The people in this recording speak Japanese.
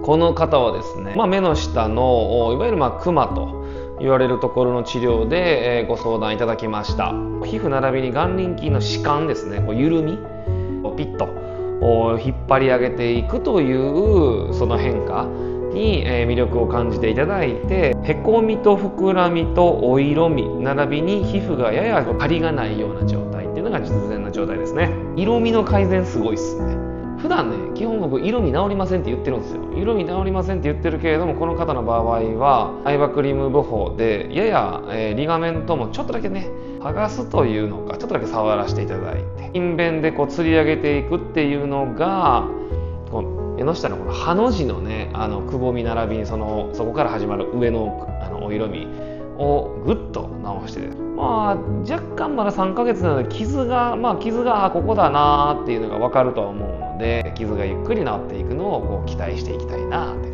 この方はですね、目の下のいわゆるクマと言われるところの治療で、ご相談いただきました。皮膚並びに眼輪筋の弛緩ですね、緩みピッと引っ張り上げていくというその変化に魅力を感じていただいて、へこみと膨らみとお色味並びに皮膚がやや張りがないような状態っていうのが実前の状態ですね。色味の改善すごいっすね。普段ね、基本僕色味治りませんって言ってるんですよ。色味治りませんって言ってるけれども、この方の場合は相葉クリーム部法でやや、リガメントもちょっとだけね剥がすというのか、ちょっとだけ触らせていただいて筋弁でこう吊り上げていくっていうのが、この目の下のこのハの字のねくぼみ並びにそこから始まる上のお色味をぐっと直してです、若干まだ3ヶ月なので傷がここだなっていうのが分かるとは思うので、傷がゆっくり治っていくのをこう期待していきたいなって